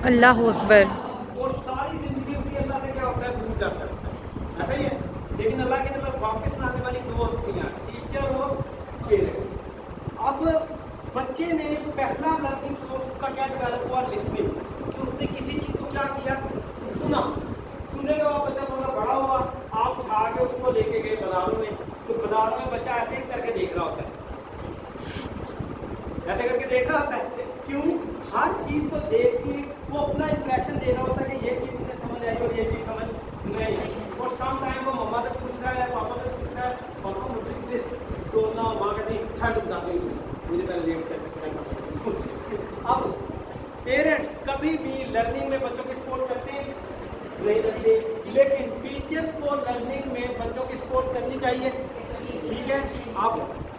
अल्लाह अकबर। और सारी जिंदगी उसकी अल्लाह से क्या होता है, दूर जाता है, ऐसा ही है। लेकिन अल्लाह की तरफ वापस आने वाली दो हस्तियाँ, टीचर और पेरेंट्स। अब बच्चे ने पहला लर्निंग सोर्स का क्या डेवलप हुआ, लिसनिंग, कि उसने किसी चीज़ को क्या किया, सुना। सुनने के बाद बच्चा थोड़ा बड़ा हुआ, आप उठा के उसको लेके गए बाजारों में, तो बाजारों में बच्चा ऐसे ही करके देख रहा होता है, ऐसे करके देख रहा होता है। क्यों? हर चीज को देख के वो अपना इंप्रेशन दे रहा होता है कि ये चीज मुझे समझ आई और ये चीज समझ नहीं आई। और सम टाइम वो मम्मा तक पूछता है, पापा तक पूछता है, पापा मुझे दिस, तो ना माँ कहती ठंड बता गई मुझे पहले लेट से। अब पेरेंट्स कभी भी लर्निंग में बच्चों की सपोर्ट करते हैं नहीं करते, लेकिन टीचर्स को लर्निंग में बच्चों की सपोर्ट करनी चाहिए, ठीक है। अब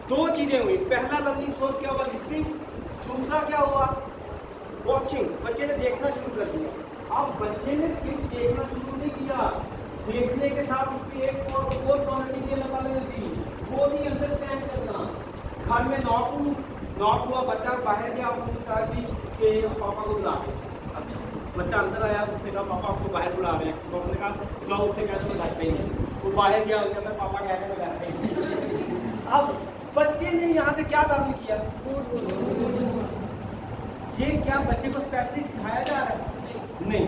दो चीजें हुई, पहला लर्निंग सोर्स क्या हुआ, लिसनिंग, दूसरा क्या हुआ, वॉचिंग, बच्चे ने देखना शुरू कर दिया। अब बच्चे ने सिर्फ देखना शुरू नहीं किया, देखने के साथ उसकी एक और क्वालिटी की अल्लाह ताला ने दी, वो भी अंडरस्टैंड करना। घर में नॉक हुआ, बच्चा बाहर गया, उसने कहा कि पापा को बुला के, अच्छा बच्चा अंदर आया, उसने कहा पापा आपको बाहर बुला रहे हैं, तो उसने कहा जाओ, उससे कहते मैं घर पे ही नहीं, वो बाहर गया, उसने कहा पापा कहते मैं घर पे ही नहीं। अब बच्चे ने यहाँ से क्या लर्न किया, ये क्या बच्चे को स्पेशली सिखाया जा रहा है? नहीं।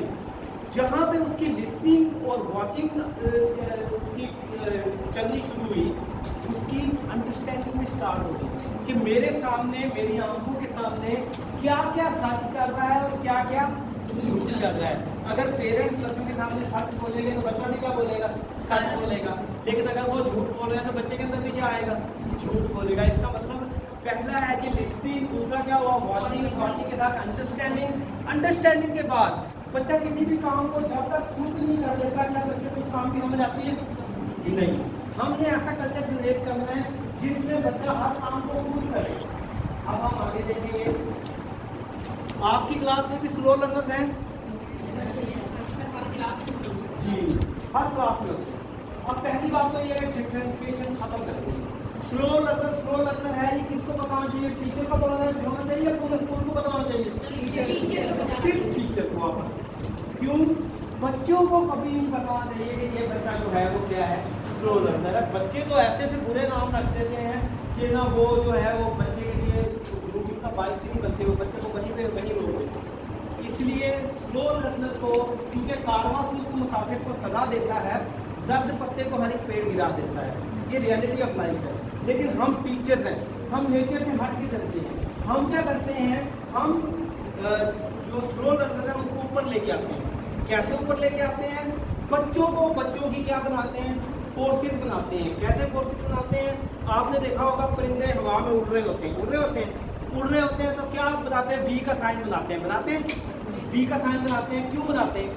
जहाँ पे उसकी लिसनिंग और वॉचिंग उसकी चलनी शुरू हुई, उसकी अंडरस्टैंडिंग में स्टार्ट हो गई कि मेरे सामने, मेरी आंखों के सामने क्या क्या सच चल रहा है और क्या क्या झूठ चल रहा है। अगर पेरेंट्स बच्चों के सामने सच बोलेंगे तो बच्चा भी क्या बोलेगा, सच बोलेगा। लेकिन अगर वो झूठ बोल रहे हैं तो बच्चे के अंदर भी क्या आएगा, झूठ बोलेगा। इसका मतलब पहला है कि लिसनिंग, दूसरा क्या हुआ, वॉचिंग, वॉचिंग के साथ अंडरस्टैंडिंग, अंडरस्टैंडिंग के बाद बच्चा किसी भी काम को जब तक खुद नहीं कर लेता, क्या बच्चे को उस काम की समझ आती है? नहीं। हमने ऐसा कल्चर जनरेट करना है जिसमें बच्चा हर काम को खुद करे। अब हम आगे देखेंगे, आपकी क्लास में भी स्लो लर्नर्स हैं जी, हर क्लास में। अब पहली बात तो ये है डिफरेंशिएशन खत्म करेंगे। स्लो लर्नर है, ये किसको बताना चाहिए, टीचर को बताना चाहिए या पूरे स्कूल को बताना चाहिए? सिर्फ टीचर को। आप क्यों? बच्चों को कभी नहीं बताना चाहिए कि ये बच्चा जो है वो क्या है, स्लो लर्नर है। बच्चे तो ऐसे ऐसे बुरे नाम रख देते हैं कि ना वो जो है वो बच्चे के लिए ग्रुप का बाइक नहीं बनते, वो बच्चे को कहीं पे कहीं रोक देते। इसलिए स्लो लर्नर को, क्योंकि कारवां सूद मुसाफिर को सजा देता है, जर्द पत्ते को हर एक पेड़ गिरा देता है, ये रियलिटी ऑफ लाइफ है। लेकिन हम टीचर हैं, हम नेचर से हट के चलते हैं। हम क्या करते हैं, हम जो स्लो लर्नर है उसको ऊपर लेके आते हैं। कैसे ऊपर लेके आते हैं? बच्चों को, बच्चों की क्या बनाते हैं, फोर्सेस बनाते हैं। कैसे फोर्सेस बनाते हैं? आपने देखा होगा परिंदे हवा में उड़ रहे होते हैं, उड़ रहे होते हैं तो क्या बनाते हैं, बी का साइन बनाते हैं, बी का साइन बनाते हैं। क्यों बनाते हैं?